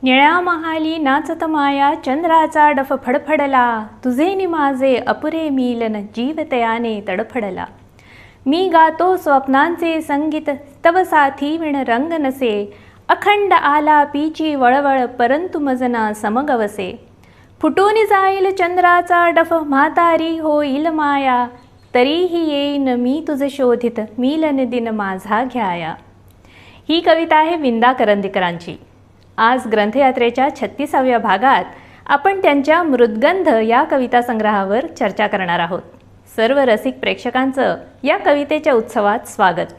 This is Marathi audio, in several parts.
निळ्या महाली नाचत माया चंद्राचा डफ फडफडला, तुझे नि माझे अपुरे मिलन जीव तयाने तडफडला. मी गातो स्वप्नांचे संगीत तव साथी विण रंग नसे, अखंड आला पीची वळवळ परंतु मजना समगवसे. फुटून जाईल चंद्राचा डफ म्हातारी होईल माया, तरीही येईन मी तुझ शोधित मिलन दिन माझा घ्याया. ही कविता आहे विंदा करंदीकरांची. आज ग्रंथयात्रेच्या 36व्या भागात आपण त्यांच्या मृद्गंध या कविता संग्रहावर चर्चा करणार आहोत. सर्व रसिक प्रेक्षकांचं या कवितेच्या उत्सवात स्वागत.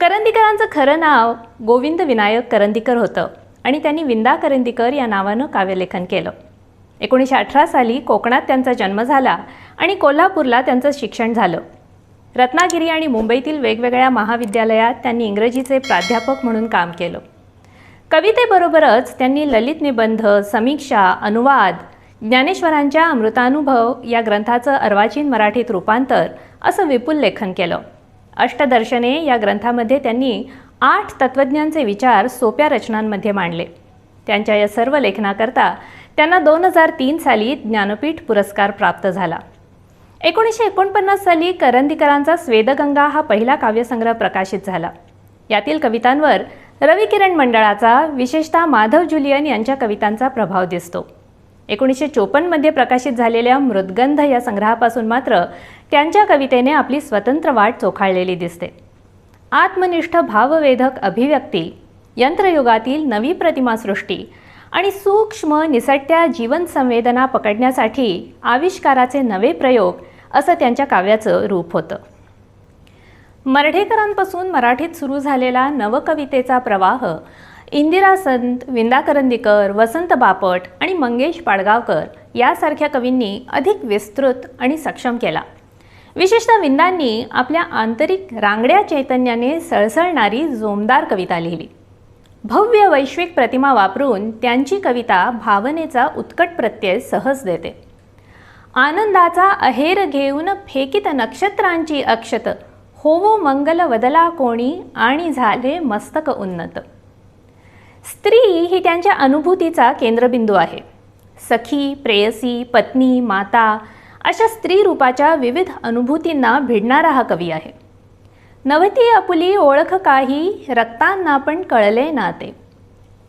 करंदीकरांचं खरं नाव गोविंद विनायक करंदीकर होतं आणि त्यांनी विंदा करंदीकर या नावानं काव्यलेखन केलं. 1918 साली कोकणात त्यांचा जन्म झाला आणि कोल्हापूरला त्यांचं शिक्षण झालं. रत्नागिरी आणि मुंबईतील वेगवेगळ्या महाविद्यालयात त्यांनी इंग्रजीचे प्राध्यापक म्हणून काम केलं. कवितेबरोबरच त्यांनी ललित निबंध, समीक्षा, अनुवाद, ज्ञानेश्वरांच्या अमृतानुभव या ग्रंथाचं अर्वाचीन मराठीत रूपांतर असं विपुल लेखन केलं. अष्टदर्शने या ग्रंथामध्ये त्यांनी 8 तत्त्वज्ञांचे विचार सोप्या रचनांमध्ये मांडले. त्यांच्या या सर्व लेखनाकरता त्यांना 2003 साली ज्ञानपीठ पुरस्कार प्राप्त झाला. 1949 साली करंदीकरांचा स्वेदगंगा हा पहिला काव्यसंग्रह प्रकाशित झाला. यातील कवितांवर रविकिरण मंडळाचा, विशेषतः माधव जुलियन यांच्या कवितांचा प्रभाव दिसतो. 1954 मध्ये प्रकाशित झालेल्या मृद्गंध या संग्रहापासून मात्र त्यांच्या कवितेने आपली स्वतंत्र वाट चोखाळलेली दिसते. आत्मनिष्ठ भाववेधक अभिव्यक्ती, यंत्रयुगातील नवी प्रतिमासृष्टी आणि सूक्ष्म निसटत्या जीवन संवेदना पकडण्यासाठी आविष्काराचे नवे प्रयोग असं त्यांच्या काव्याचं रूप होतं. मर्ढेकरांपासून मराठीत सुरू झालेला नवकवितेचा प्रवाह इंदिरा संत, विंदा करंदीकर, वसंत बापट आणि मंगेश पाडगावकर यासारख्या कवींनी अधिक विस्तृत आणि सक्षम केला. विशेषतः विंदांनी आपल्या आंतरिक रांगड्या चैतन्याने सळसळणारी जोमदार कविता लिहिली. भव्य वैश्विक प्रतिमा वापरून त्यांची कविता भावनेचा उत्कट प्रत्यय सहज देते. आनंदाचा अहेर घेऊन फेकीत नक्षत्रांची अक्षत, होवो मंगल वदला कोणी आणि झाले मस्तक उन्नत. स्त्री ही त्यांच्या अनुभूतीचा केंद्रबिंदू आहे. सखी, प्रेयसी, पत्नी, माता अशा स्त्री रूपाच्या विविध अनुभूतींना भिडणारा हा कवी आहे. नव्हती आपुली ओळख काही, रक्तांना पण कळले नाते.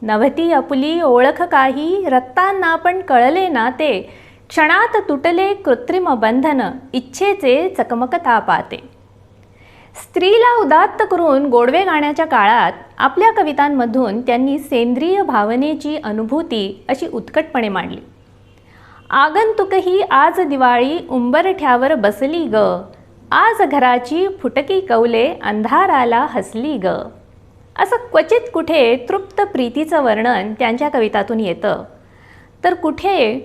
नव्हती आपुली ओळख काही, रक्तांना पण कळले नाते. क्षणात तुटले कृत्रिम बंधन, इच्छेचे चकमकता पाते. स्त्रीला उदात्त करून गोडवे गाण्याच्या काळात आपल्या कवितांमधून त्यांनी सेंद्रिय भावनेची अनुभूती अशी उत्कटपणे मांडली. आगंतुकही आज दिवाळी उंबरठ्यावर बसली ग, आज घराची फुटकी कौले अंधाराला हसली ग. असं क्वचित कुठे तृप्त प्रीतीचं वर्णन त्यांच्या कवितातून येतं, तर कुठे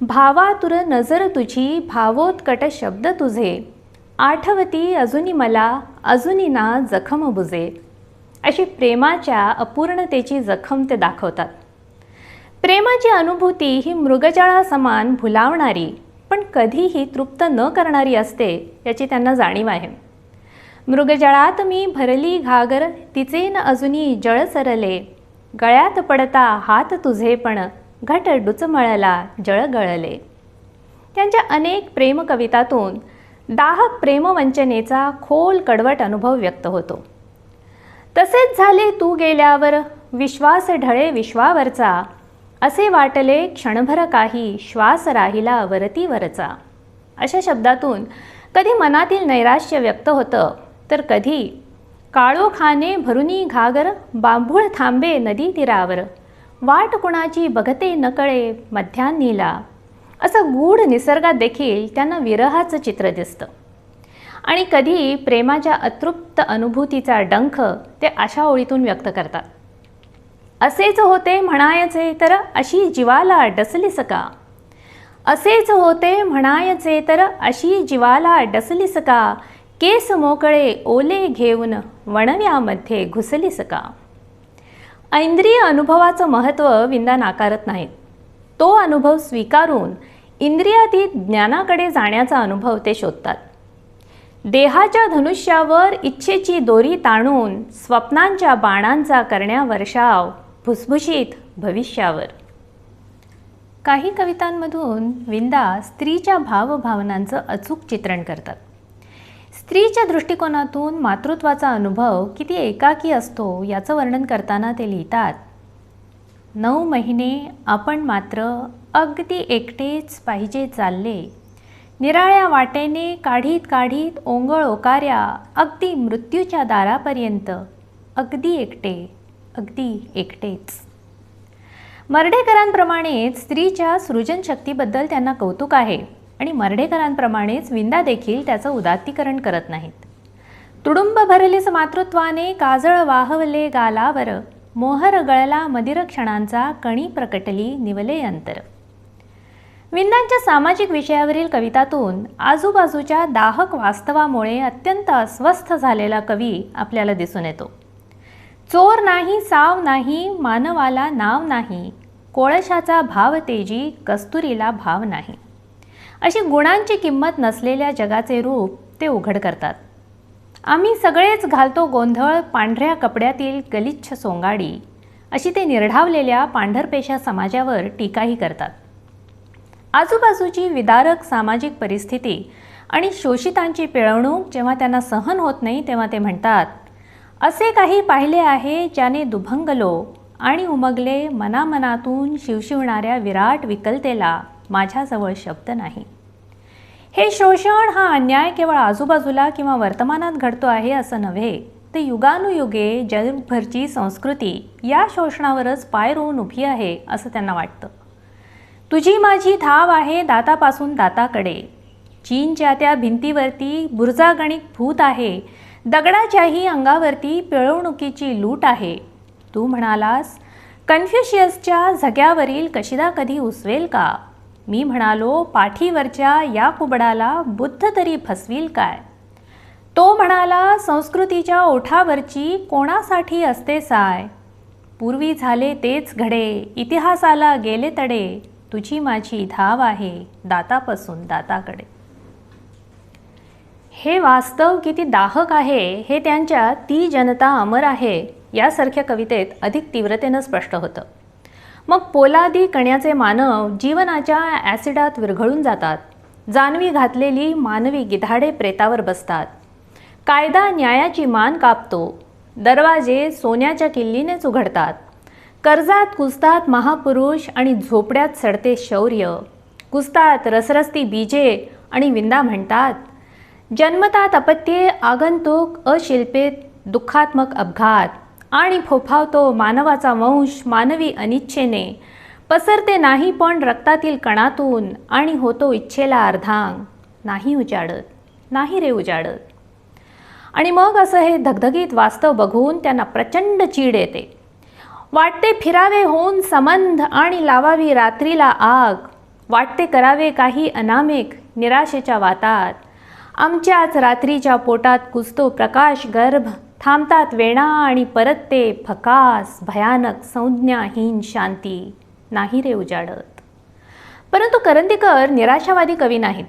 भावातुर नजर तुझी, भावोत्कट शब्द तुझे, आठवती अजुनी मला, अजुनी ना जखम बुजे. अशी प्रेमाच्या अपूर्णतेची जखम ते दाखवतात. प्रेमाची अनुभूती ही मृगजळासमान भुलावणारी पण कधीही तृप्त न करणारी असते याची त्यांना जाणीव आहे. मृगजळात मी भरली घागर, तिचे न अजुनी जळ सरले. गळ्यात पडता हात तुझे पण, घट डुचमळला जळ गळले. त्यांच्या अनेक प्रेम कवितातून दाहक प्रेमवंचनेचा खोल कडवट अनुभव व्यक्त होतो. तसेच झाले तू गेल्यावर, विश्वास ढळे विश्वावरचा. असे वाटले क्षणभर काही, श्वास राहिला वरतीवरचा. अशा शब्दातून कधी मनातील नैराश्य व्यक्त होतं, तर कधी काळोखाने भरुनी घागर, बांभूळ थांबे नदी तीरावर. वाट कुणाची बघते नकळे मध्यान्नीला. असं गूढ निसर्गात देखील त्यांना विरहाचं चित्र दिसतं. आणि कधी प्रेमाच्या अतृप्त अनुभूतीचा डंख ते अशा ओळीतून व्यक्त करतात. असेच होते म्हणायचे तर अशी जीवाला डसलीस का. असेच होते म्हणायचे तर अशी जीवाला डसलीस का. केस मोकळे ओले घेऊन वणव्यामध्ये घुसलीस का. ऐंद्रिय अनुभवाचं महत्त्व विंदा नाकारत नाहीत. तो अनुभव स्वीकारून इंद्रियातीत ज्ञानाकडे जाण्याचा अनुभव ते शोधतात. देहाच्या धनुष्यावर इच्छेची दोरी ताणून स्वप्नांच्या बाणांचा करण्या वर्षाव, भुसभुशीत भविष्यावर. काही कवितांमधून विंदा स्त्रीच्या भावभावनांचं अचूक चित्रण करतात. स्त्रीच्या दृष्टिकोनातून मातृत्वाचा अनुभव किती एकाकी असतो याचं वर्णन करताना ते लिहितात. 9 महिने आपण मात्र अगदी एकटेच पाहिजे चालले, निराळ्या वाटेने काढीत काढीत ओंगळ ओकाऱ्या, अगदी मृत्यूच्या दारापर्यंत, अगदी एकटेच. मर्ढेकरांप्रमाणेच स्त्रीच्या सृजनशक्तीबद्दल त्यांना कौतुक आहे आणि मर्ढेकरांप्रमाणेच विंदा देखील त्याचं उदात्तीकरण करत नाहीत. तुडुंब भरलीस मातृत्वाने, काजळ वाहवले गालावर, मोहर गळला मदिर क्षणांचा, कणी प्रकटली निवले अंतर. विंदांच्या सामाजिक विषयावरील कवितातून आजूबाजूच्या दाहक वास्तवामुळे अत्यंत अस्वस्थ झालेला कवी आपल्याला दिसून येतो. चोर नाही, साव नाही, मानवाला नाव नाही, कोळशाचा भाव तेजी, कस्तुरीला भाव नाही, अशी गुणांची किंमत नसलेल्या जगाचे रूप ते उघड करतात. आम्ही सगळेच घालतो गोंधळ पांढऱ्या कपड्यातील गलिच्छ सोंगाडी, अशी ते निर्ढावलेल्या पांढरपेशा समाजावर टीकाही करतात. आजूबाजूची विदारक सामाजिक परिस्थिती आणि शोषितांची पिळवणूक जेव्हा त्यांना सहन होत नाही तेव्हा ते म्हणतात, असे काही पाहिले आहे ज्याने दुभंगलो आणि उमगले मनामनातून शिवशिवणाऱ्या विराट विकलतेला माझ्याजवळ शब्द नाही. हे शोषण, हा अन्याय केवळ आजूबाजूला किंवा वर्तमानात घडतो आहे असं नव्हे, ते युगानुयुगे जगभरची संस्कृती या शोषणावरच पाय रोवून उभी आहे असं त्यांना वाटतं. तुझी माझी धाव आहे दातापासून दाताकडे, चीनच्या त्या भिंतीवरती बुर्जागणिक भूत आहे, दगडाच्याही अंगावरती पिळवणुकीची लूट आहे. तू म्हणालास कन्फ्युशियसच्या झग्यावरील कशिदा कधी उसवेल का? मी म्हणालो पाठीवरच्या या कुबडाला बुद्ध तरी फसवील काय? तो म्हणाला संस्कृतीच्या ओठावरची कोणासाठी असते साय, पूर्वी झाले तेच घडे, इतिहासाला गेले तडे, तुझी माझी धाव आहे दातापासून दाताकडे. हे वास्तव किती दाहक आहे हे त्यांच्या ती जनता अमर आहे यासारख्या कवितेत अधिक तीव्रतेनं स्पष्ट होतं. मग पोलादी कण्याचे मानव जीवनाच्या ॲसिडात विरघळून जातात. जानवी घातलेली मानवी गिधाडे प्रेतावर बसतात. कायदा न्यायाची मान कापतो. दरवाजे सोन्याच्या किल्लीनेच उघडतात. कर्जात कुजतात महापुरुष आणि झोपड्यात सडते शौर्य. कुजतात रसरसती बीजे आणि विंदा म्हणतात, जन्मतात अपत्ये, आगंतुक अशिल्पित दुःखात्मक अपघात, आणि फोफावतो मानवाचा वंश मानवी अनिच्छेने, पसरते नाही पण रक्तातील कणातून, आणि होतो इच्छेला अर्धांग, नाही उजाडत, नाही रे उजाडत. आणि मग असं हे धगधगीत वास्तव बघून त्यांना प्रचंड चीड येते. वाटते फिरावे होऊन समंध आणि लावावी रात्रीला आग. वाटते करावे काही अनामिक निराशेच्या वातात. आमच्याच रात्रीच्या पोटात कुजतो प्रकाश गर्भ. थांबतात वेणा आणि परतते फकास भयानक संज्ञाहीन शांती, नाही रे उजाडत. परंतु करंदीकर निराशावादी कवी नाहीत.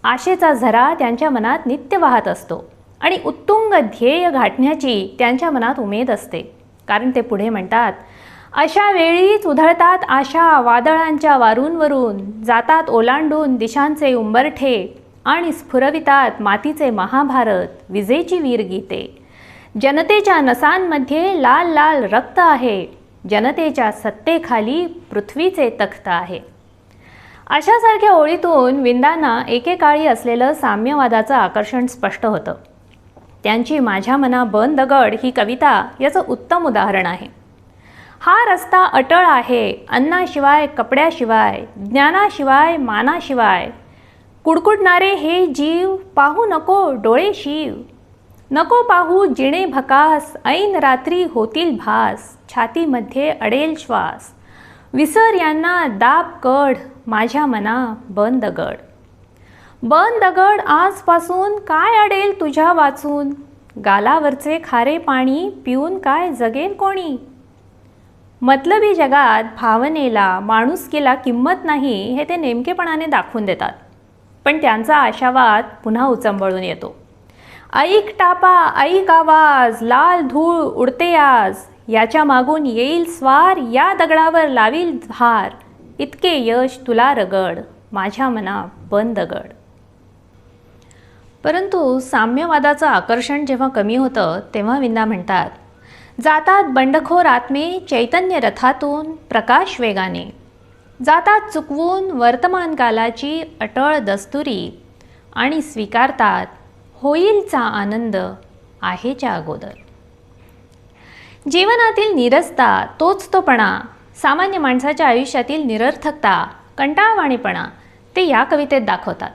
आशेचा झरा त्यांच्या मनात नित्य वाहत असतो आणि उत्तुंग ध्येय गाठण्याची त्यांच्या मनात उमेद असते. कारण ते पुढे म्हणतात, अशा वेळीच उधळतात आशा वादळांच्या वारूंवरून, जातात ओलांडून दिशांचे उंबरठे, आणि स्फुरवितात मातीचे महाभारत विजेची वीरगीते. जनतेच्या नसांमध्ये लाल लाल रक्त आहे. जनतेच्या सत्तेखाली पृथ्वीचे तख्त आहे. अशासारख्या ओळीतून विंदांना एकेकाळी असलेलं साम्यवादाचं आकर्षण स्पष्ट होतं. त्यांची माझ्या मना बन दगड ही कविता याचं उत्तम उदाहरण आहे. हा रस्ता अटळ आहे, अन्नाशिवाय कपड्याशिवाय, ज्ञानाशिवाय मानाशिवाय. कुडकुडणारे हे जीव पाहू नको डोळे शीव. नको पाहू जिणे भकास, ऐन रात्री होतील भास. छातीमध्ये अडेल श्वास, विसर यांना दाब कढ. माझ्या मना बन दगड. बन दगड आजपासून काय अडेल तुझ्या वाचून. गालावरचे खारे पाणी पिऊन काय जगेल कोणी. मतलबी जगात भावनेला माणुसकीला किंमत नाही हे ते नेमकेपणाने दाखवून देतात. पण त्यांचा आशावाद पुन्हा उचंबळून येतो. ऐक टापा ऐक आवाज, लाल धूळ उडते आज. याच्या मागून येईल स्वार, या दगडावर लावील भार, इतके यश तुला रगड, माझ्या मना बंद गड. परंतु साम्यवादाचं आकर्षण जेव्हा कमी होतं तेव्हा विंदा म्हणतात, जातात बंडखोर आत्मे चैतन्य रथातून प्रकाश वेगाने, जातात चुकवून वर्तमान कालाची अटळ दस्तुरी, आणि स्वीकारतात होईलचा आनंद आहेच्या अगोदर. जीवनातील नीरसता, तोचतोपणा, सामान्य माणसाच्या आयुष्यातील निरर्थकता, कंटाळवाणेपणा ते या कवितेत दाखवतात.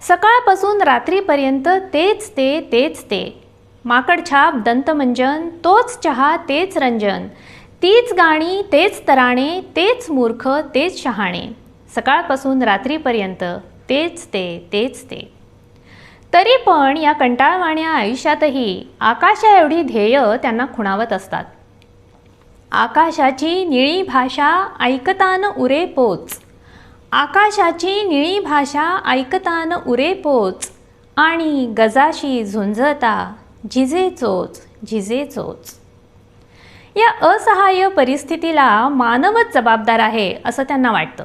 सकाळपासून रात्रीपर्यंत तेच ते, माकडछाप दंतमंजन, तोच चहा तेच रंजन, तीच गाणी तेच तराणे, तेच मूर्ख तेच शहाणे, सकाळपासून रात्रीपर्यंत तेच ते. तरी पण या कंटाळवाण्या आयुष्यातही आकाशा एवढी ध्येय त्यांना खुणावत असतात. आकाशाची निळी भाषा ऐकतान उरे पोच, आकाशाची निळी भाषा ऐकतान उरे पोच, आणि गजाशी झुंजता झिजे चोच. या असहाय्य परिस्थितीला मानवच जबाबदार आहे असं त्यांना वाटतं.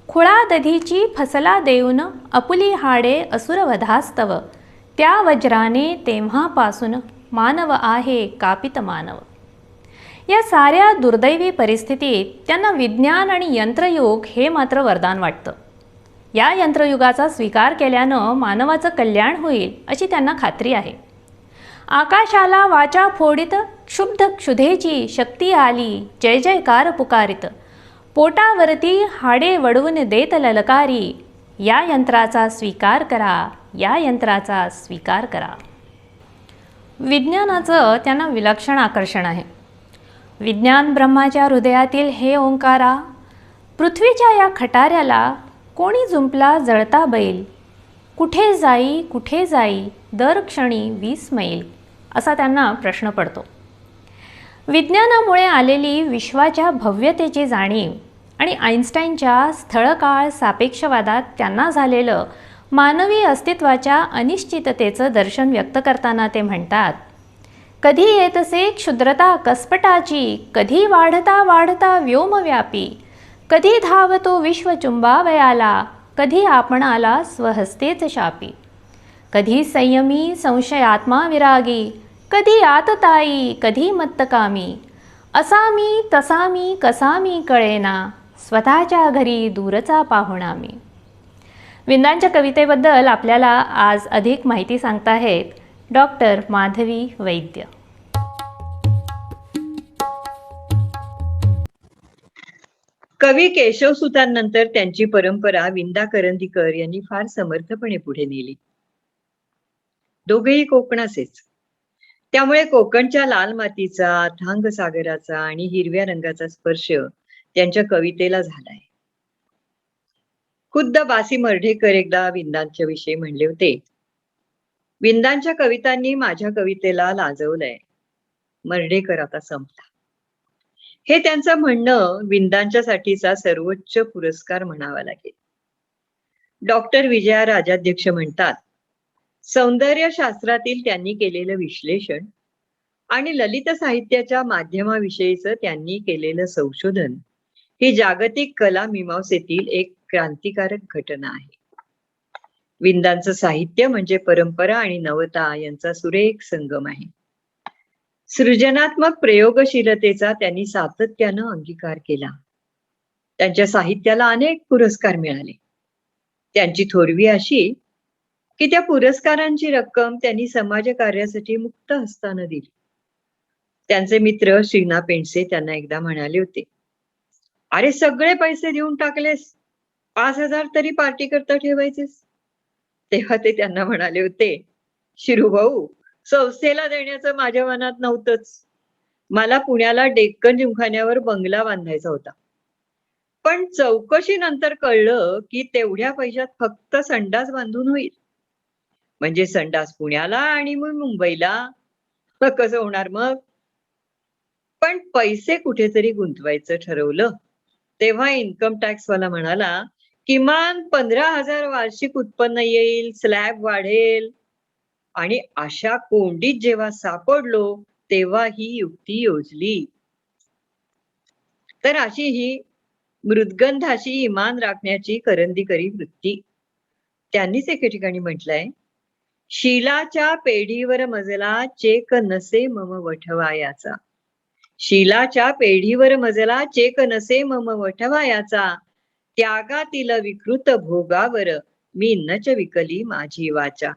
खुळा दधीची फसला देऊन अपुली हाडे असुरवधास्तव, त्या वज्राने तेव्हापासून मानव आहे कापित मानव. या साऱ्या दुर्दैवी परिस्थितीत त्यांना विज्ञान आणि यंत्रयुग हे मात्र वरदान वाटतं. या यंत्रयुगाचा स्वीकार केल्यानं मानवाचं कल्याण होईल अशी त्यांना खात्री आहे. आकाशाला वाचा फोडित क्षुब्ध क्षुधेची शक्ती आली, जय जयकार पुकारित, पोटावरती हाडे वडवून देत ललकारी, या यंत्राचा स्वीकार करा. विज्ञानाचं त्यांना विलक्षण आकर्षण आहे. विज्ञान ब्रह्माच्या हृदयातील हे ओंकारा, पृथ्वीच्या या खटाऱ्याला कोणी जुंपला जळता बैल, कुठे जाई दर क्षणी 20 मैल, असा त्यांना प्रश्न पडतो. विज्ञानामुळे आलेली विश्वाच्या भव्यतेची जाणीव आणि आइन्स्टाईनच्या स्थळकाळ सापेक्षवादात त्यांना झालेलं मानवी अस्तित्वाच्या अनिश्चिततेचं दर्शन व्यक्त करताना ते म्हणतात, कधी येतसे क्षुद्रता कसपटाची, कधी वाढता व्योमव्यापी, कधी धावतो विश्वचुंबावयाला, कधी आपणाला स्वहस्तेच शापी, कधी संयमी संशयात्मा विरागी, कधी आतताई कधी मत्तकामी, असा मी तसा मी कसा मी कळेना, स्वतःच्या घरी दूरचा पाहुणा मी. विंदांच्या कवितेबद्दल आपल्याला आज अधिक माहिती सांगताहेत डॉक्टर माधवी वैद्य. कवी केशवसुतांनंतर त्यांची परंपरा विंदा करंदीकर यांनी फार समर्थपणे पुढे नेली. दोघेही कोकणाचेच, त्यामुळे कोकणच्या लाल मातीचा, अथांग सागराचा आणि हिरव्या रंगाचा स्पर्श त्यांच्या कवितेला झालाय. खुद्द बासी मर्ढेकर एकदा विंदांच्या विषयी म्हणले होते, विंदांच्या कवितांनी माझ्या कवितेला लाजवलंय, मर्ढेकर आता संपला. हे त्यांचं म्हणणं विंदांच्या साठीचा सर्वोच्च पुरस्कार म्हणावा लागेल. डॉक्टर विजया राजाध्यक्ष म्हणतात, सौंदर्य शास्त्रातील त्यांनी केलेलं विश्लेषण आणि ललित साहित्याच्या माध्यमाविषयीचं त्यांनी केलेलं संशोधन ही जागतिक कला मीमांसेतील एक क्रांतिकारक घटना आहे. विंदांचं साहित्य म्हणजे परंपरा आणि नवता यांचा सुरेख संगम आहे. सृजनात्मक प्रयोगशीलतेचा त्यांनी सातत्यानं अंगीकार केला. त्यांच्या साहित्याला अनेक पुरस्कार मिळाले. त्यांची थोरवी अशी की त्या पुरस्कारांची रक्कम त्यांनी समाजकार्यासाठी मुक्त हस्तानं दिली. त्यांचे मित्र श्रीना पेंडसे त्यांना एकदा म्हणाले होते, अरे सगळे पैसे देऊन टाकलेस, 5,000 तरी पार्टी करता ठेवायचेस. तेव्हा ते त्यांना म्हणाले होते, शिरूभाऊ, संस्थेला देण्याचं माझ्या मनात नव्हतंच. मला पुण्याला डेक्कन जिमखान्यावर बंगला बांधायचा होता. पण चौकशी नंतर कळलं की तेवढ्या पैशात फक्त संडास बांधून होईल. म्हणजे संडास पुण्याला आणि मग मुंबईला. कसं होणार मग? पण पैसे कुठेतरी गुंतवायचं ठरवलं तेव्हा इन्कम टॅक्स वाला म्हणाला, किमान 15,000 वार्षिक उत्पन्न येईल, स्लॅब वाढेल. आणि अशा कोंडीत जेव्हा सापडलो तेव्हा ही युक्ती योजली. तर अशी ही मृद्गंधाशी इमान राखण्याची करंदीकरी वृत्ती. त्यांनीच एके ठिकाणी म्हटलंय, शिलाच्या पेढीवर मजला चेक नसे मम वठवायाचा. शिलाच्या पेढीवर मजला चेक नसे मम वठवायाचा. त्यागातील विकृत भोगावर मी नच विकली माझी वाचा.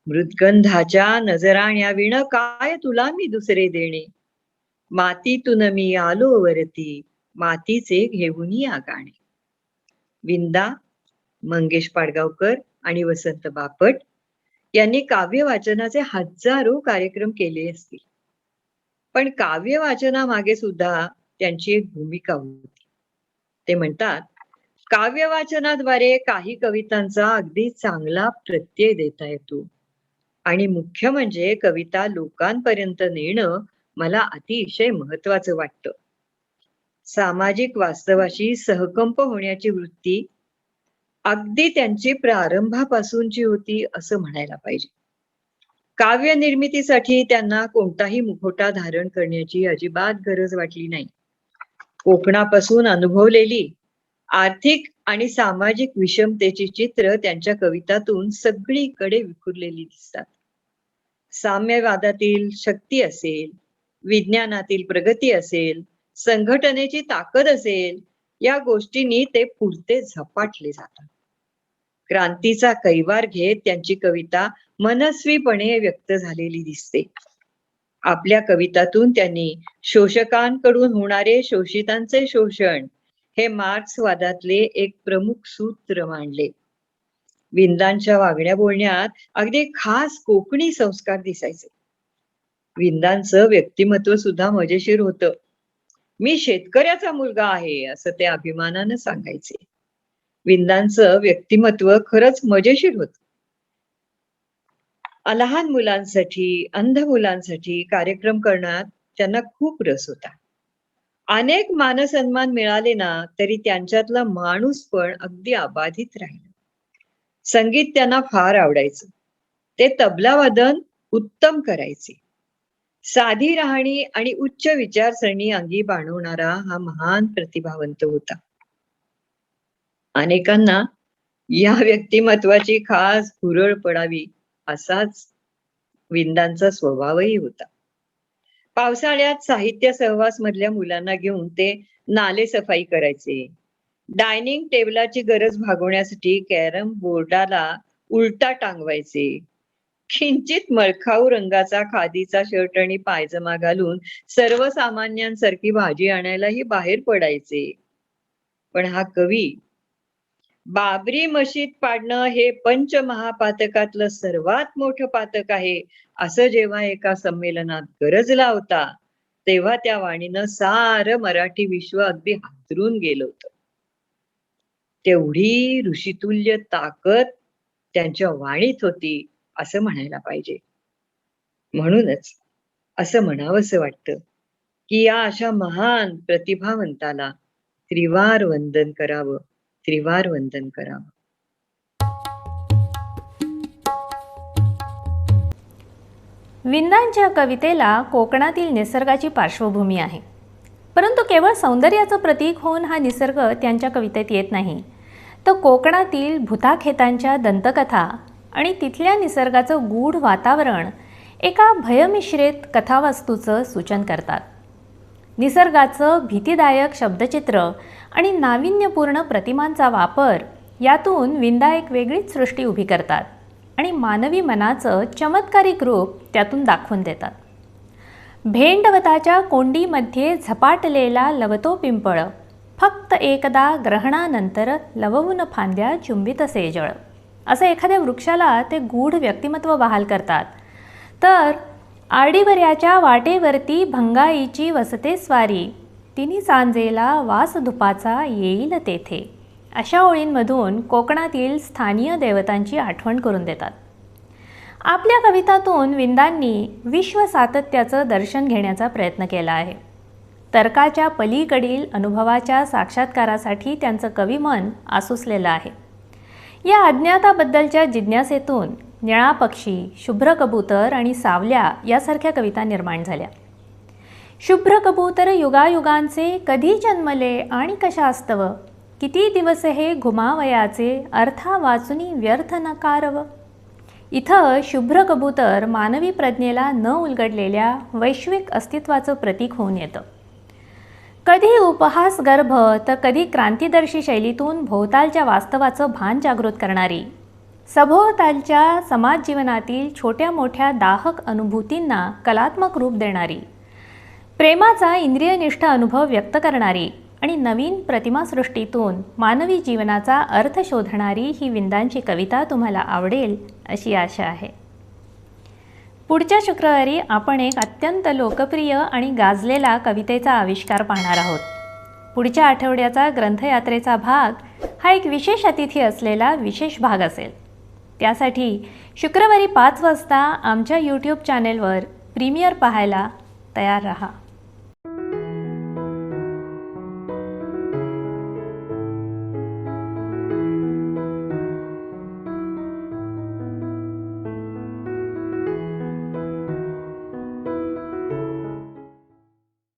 मृद्गंधाच्या नजराण्याविण काय तुला मी दुसरे देणे. मातीतून मी आलो वरती, मातीचे घेऊन या गाणे. विंदा, मंगेश पाडगावकर आणि वसंत बापट यांनी काव्य वाचनाचे हजारो कार्यक्रम केले असतील, पण काव्य वाचनामागे सुद्धा त्यांची एक भूमिका होती. ते म्हणतात, काव्य वाचनाद्वारे काही कवितांचा अगदी चांगला प्रत्यय देता येतो आणि मुख्य म्हणजे कविता लोकांपर्यंत नेणं मला अतिशय महत्वाचं वाटतं. सामाजिक वास्तवाशी सहकंप होण्याची वृत्ती अगदी त्यांची प्रारंभापासूनची होती असं म्हणायला पाहिजे. काव्य निर्मितीसाठी त्यांना कोणताही मुखवटा धारण करण्याची अजिबात गरज वाटली नाही. कोकणापासून अनुभवलेली आर्थिक आणि सामाजिक विषमतेची चित्र त्यांच्या कवितातून सगळीकडे विखुरलेली दिसतात. साम्यवादातील शक्ती असेल, विज्ञानातील प्रगती असेल, संघटनेची ताकद असेल, या गोष्टींनी ते पुरते झपाटले जातात. क्रांतीचा कैवार घेत त्यांची कविता मनस्वीपणे व्यक्त झालेली दिसते. आपल्या कवितातून त्यांनी शोषकांकडून होणारे शोषितांचे शोषण हे मार्क्सवादातले एक प्रमुख सूत्र मांडले. विंदांच्या वागण्या बोलण्यात अगदी खास कोकणी संस्कार दिसायचे. विंदांचं व्यक्तिमत्व सुद्धा मजेशीर होतं. मी शेतकऱ्याचा मुलगा आहे असं ते अभिमानानं सांगायचे. विंदांचं व्यक्तिमत्व खरंच मजेशीर होतं. लहान मुलांसाठी, अंध मुलांसाठी कार्यक्रम करण्यात त्यांना खूप रस होता. अनेक मानसन्मान मिळाले ना तरी त्यांच्यातला माणूस पण अगदी अबाधित राहिला. संगीत त्यांना फार आवडायचं. ते तबला वादन उत्तम करायचे. साधी राहणी आणि उच्च विचारसरणी अंगी बाणवणारा हा महान प्रतिभावंत होता. अनेकांना या व्यक्तिमत्वाची खास हुरळ पडावी असाच विंदांचा स्वभावही होता. पावसाळ्यात साहित्य सहवास मधल्या मुलांना घेऊन ते नालेसफाई करायचे. डायनिंग टेबलाची गरज भागवण्यासाठी कॅरम बोर्डाला उलटा टांगवायचे. किंचित मळखाऊ रंगाचा खादीचा शर्ट आणि पायजमा घालून सर्वसामान्यांसारखी भाजी आणायलाही बाहेर पडायचे. पण हा कवी बाबरी मशीद पाडणं हे पंचमहापातकातलं सर्वात मोठं पातक आहे असं जेव्हा एका संमेलनात गरजला होता, तेव्हा त्या वाणीनं सारं मराठी विश्व अगदी हादरून गेलं होतं. तेवढी ऋषितुल्य ताकद त्यांच्या वाणीत होती असं म्हणायला पाहिजे. म्हणूनच असं म्हणावंसं वाटतं की या अशा महान प्रतिभावंताला त्रिवार वंदन करावं, त्रिवार वंदन करावं. विंदांच्या कवितेला कोकणातील निसर्गाची पार्श्वभूमी आहे, परंतु केवळ सौंदर्याचं प्रतीक होऊन हा निसर्ग त्यांच्या कवितेत येत नाही, तर कोकणातील भुताखेतांच्या दंतकथा आणि तिथल्या निसर्गाचं गूढ वातावरण एका भयमिश्रित कथावस्तूचं सूचन करतात. निसर्गाचं भीतिदायक शब्दचित्र आणि नाविन्यपूर्ण प्रतिमांचा वापर यातून विंदा एक वेगळीच सृष्टी उभी करतात आणि मानवी मनाचं चमत्कारिक रूप त्यातून दाखवून देतात. भेंडवताच्या कोंडीमध्ये झपाटलेला लवतो पिंपळ, फक्त एकदा ग्रहणानंतर लवून फांद्या चुंबित सेजळ, असं एखाद्या वृक्षाला ते गूढ व्यक्तिमत्व बहाल करतात. तर आरडीवऱ्याच्या वाटेवरती भंगाईची वसते स्वारी, तिन्ही सांजेला वास धुपाचा येईल तेथे, अशा ओळींमधून कोकणातील स्थानीय देवतांची आठवण करून देतात. आपल्या कवितातून विंदांनी विश्व सातत्याचं दर्शन घेण्याचा प्रयत्न केला आहे. तर्काच्या पलीकडील अनुभवाच्या साक्षात्कारासाठी त्यांचं कविमन आसुसलेलं आहे. या अज्ञाताबद्दलच्या जिज्ञासेतून निळा पक्षी, शुभ्र कबूतर आणि सावल्या यासारख्या कविता निर्माण झाल्या. शुभ्र कबूतर युगायुगांचे कधी जन्मले आणि कशास्तव, किती दिवस हे घुमावयाचे अर्था वाचुनी व्यर्थ नकारव. इथं शुभ्र कबूतर मानवी प्रज्ञेला न उलगडलेल्या वैश्विक अस्तित्वाचं प्रतीक होऊन येतं. कधी उपहास गर्भ तर कधी क्रांतिदर्शी शैलीतून भोवतालच्या वास्तवाचं भान जागृत करणारी, सभोवतालच्या समाज जीवनातील छोट्या मोठ्या दाहक अनुभूतींना कलात्मक रूप देणारी, प्रेमाचा इंद्रियनिष्ठ अनुभव व्यक्त करणारी आणि नवीन प्रतिमासृष्टीतून मानवी जीवनाचा अर्थ शोधणारी ही विंदांची कविता तुम्हाला आवडेल अशी आशा आहे. पुढच्या शुक्रवारी आपण एक अत्यंत लोकप्रिय आणि गाजलेला कवितेचा आविष्कार पाहणार आहोत. पुढच्या आठवड्याचा ग्रंथयात्रेचा भाग हा एक विशेष अतिथी असलेला विशेष भाग असेल. त्यासाठी शुक्रवारी 5 वाजता आमच्या YouTube चॅनेलवर प्रीमियर पाहायला तयार रहा.